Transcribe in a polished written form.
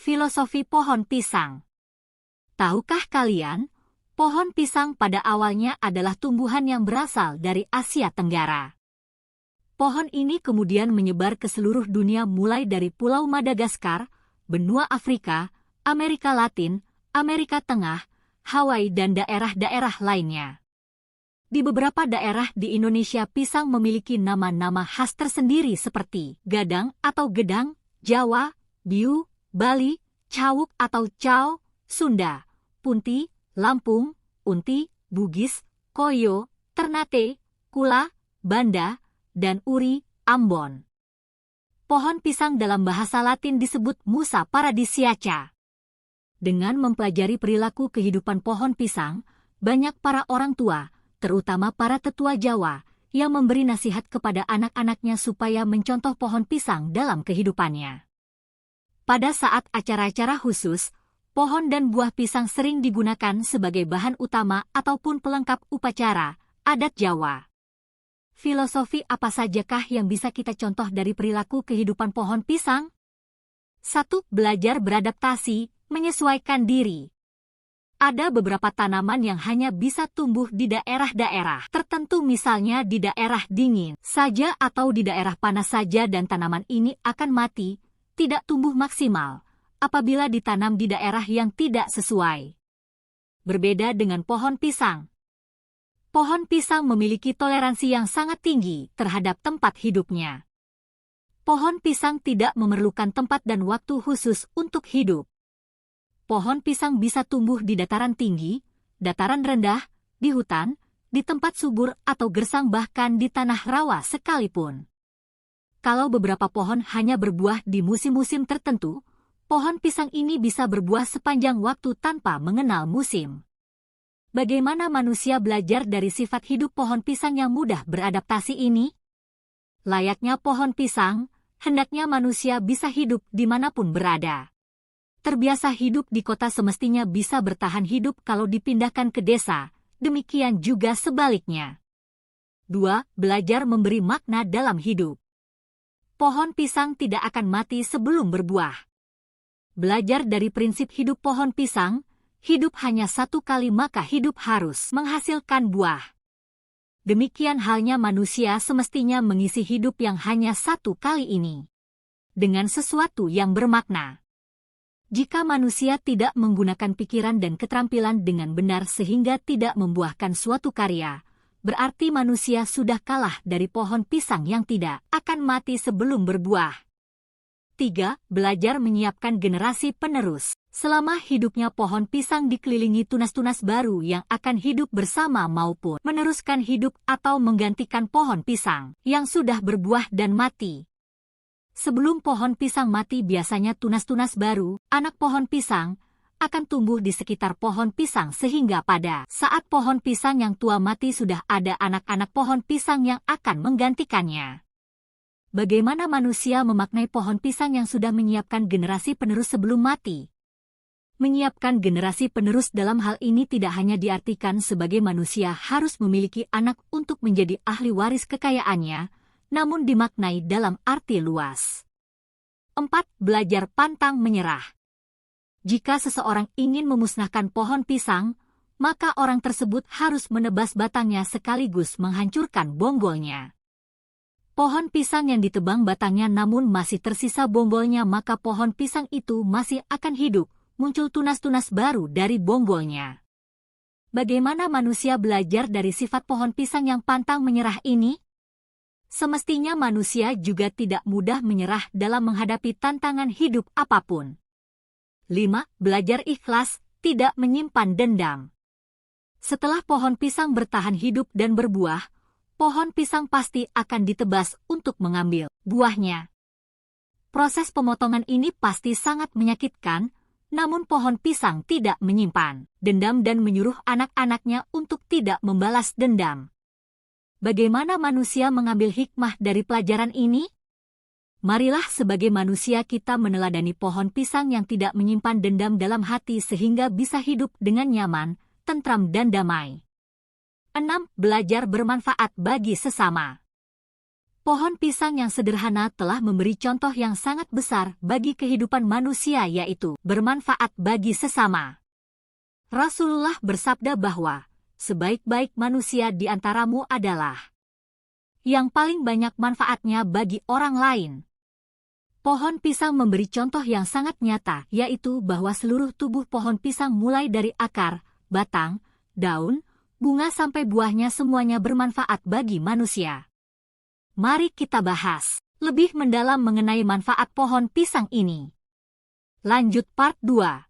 Filosofi pohon pisang. Tahukah kalian, pohon pisang pada awalnya adalah tumbuhan yang berasal dari Asia Tenggara. Pohon ini kemudian menyebar ke seluruh dunia mulai dari Pulau Madagaskar, benua Afrika, Amerika Latin, Amerika Tengah, Hawaii dan daerah-daerah lainnya. Di beberapa daerah di Indonesia pisang memiliki nama-nama khas tersendiri seperti gadang atau gedang, Jawa, Biu, Bali, Cawuk atau Cao, Sunda, Punti, Lampung, Unti, Bugis, Koyo, Ternate, Kula, Banda, dan Uri, Ambon. Pohon pisang dalam bahasa Latin disebut Musa paradisiaca. Dengan mempelajari perilaku kehidupan pohon pisang, banyak para orang tua, terutama para tetua Jawa, yang memberi nasihat kepada anak-anaknya supaya mencontoh pohon pisang dalam kehidupannya. Pada saat acara-acara khusus, pohon dan buah pisang sering digunakan sebagai bahan utama ataupun pelengkap upacara adat Jawa. Filosofi apa sajakah yang bisa kita contoh dari perilaku kehidupan pohon pisang? 1. Belajar beradaptasi, menyesuaikan diri. Ada beberapa tanaman yang hanya bisa tumbuh di daerah-daerah tertentu, misalnya di daerah dingin saja atau di daerah panas saja, dan tanaman ini akan mati, tidak tumbuh maksimal, apabila ditanam di daerah yang tidak sesuai. Berbeda dengan pohon pisang. Pohon pisang memiliki toleransi yang sangat tinggi terhadap tempat hidupnya. Pohon pisang tidak memerlukan tempat dan waktu khusus untuk hidup. Pohon pisang bisa tumbuh di dataran tinggi, dataran rendah, di hutan, di tempat subur atau gersang, bahkan di tanah rawa sekalipun. Kalau beberapa pohon hanya berbuah di musim-musim tertentu, pohon pisang ini bisa berbuah sepanjang waktu tanpa mengenal musim. Bagaimana manusia belajar dari sifat hidup pohon pisang yang mudah beradaptasi ini? Layaknya pohon pisang, hendaknya manusia bisa hidup dimanapun berada. Terbiasa hidup di kota semestinya bisa bertahan hidup kalau dipindahkan ke desa, demikian juga sebaliknya. 2. Belajar memberi makna dalam hidup. Pohon pisang tidak akan mati sebelum berbuah. Belajar dari prinsip hidup pohon pisang, hidup hanya satu kali maka hidup harus menghasilkan buah. Demikian halnya manusia semestinya mengisi hidup yang hanya satu kali ini dengan sesuatu yang bermakna. Jika manusia tidak menggunakan pikiran dan keterampilan dengan benar sehingga tidak membuahkan suatu karya, berarti manusia sudah kalah dari pohon pisang yang tidak akan mati sebelum berbuah. 3. Belajar menyiapkan generasi penerus. Selama hidupnya pohon pisang dikelilingi tunas-tunas baru yang akan hidup bersama maupun meneruskan hidup atau menggantikan pohon pisang yang sudah berbuah dan mati. Sebelum pohon pisang mati, biasanya tunas-tunas baru, anak pohon pisang, akan tumbuh di sekitar pohon pisang sehingga pada saat pohon pisang yang tua mati sudah ada anak-anak pohon pisang yang akan menggantikannya. Bagaimana manusia memaknai pohon pisang yang sudah menyiapkan generasi penerus sebelum mati? Menyiapkan generasi penerus dalam hal ini tidak hanya diartikan sebagai manusia harus memiliki anak untuk menjadi ahli waris kekayaannya, namun dimaknai dalam arti luas. 4. Belajar pantang menyerah. Jika seseorang ingin memusnahkan pohon pisang, maka orang tersebut harus menebas batangnya sekaligus menghancurkan bonggolnya. Pohon pisang yang ditebang batangnya namun masih tersisa bonggolnya, maka pohon pisang itu masih akan hidup, muncul tunas-tunas baru dari bonggolnya. Bagaimana manusia belajar dari sifat pohon pisang yang pantang menyerah ini? Semestinya manusia juga tidak mudah menyerah dalam menghadapi tantangan hidup apapun. 5. Belajar ikhlas, tidak menyimpan dendam. Setelah pohon pisang bertahan hidup dan berbuah, pohon pisang pasti akan ditebas untuk mengambil buahnya. Proses pemotongan ini pasti sangat menyakitkan, namun pohon pisang tidak menyimpan dendam dan menyuruh anak-anaknya untuk tidak membalas dendam. Bagaimana manusia mengambil hikmah dari pelajaran ini? Marilah sebagai manusia kita meneladani pohon pisang yang tidak menyimpan dendam dalam hati sehingga bisa hidup dengan nyaman, tentram dan damai. 6. Belajar bermanfaat bagi sesama. Pohon pisang yang sederhana telah memberi contoh yang sangat besar bagi kehidupan manusia, yaitu bermanfaat bagi sesama. Rasulullah bersabda bahwa sebaik-baik manusia di antaramu adalah yang paling banyak manfaatnya bagi orang lain. Pohon pisang memberi contoh yang sangat nyata, yaitu bahwa seluruh tubuh pohon pisang mulai dari akar, batang, daun, bunga sampai buahnya semuanya bermanfaat bagi manusia. Mari kita bahas lebih mendalam mengenai manfaat pohon pisang ini. Lanjut part 2.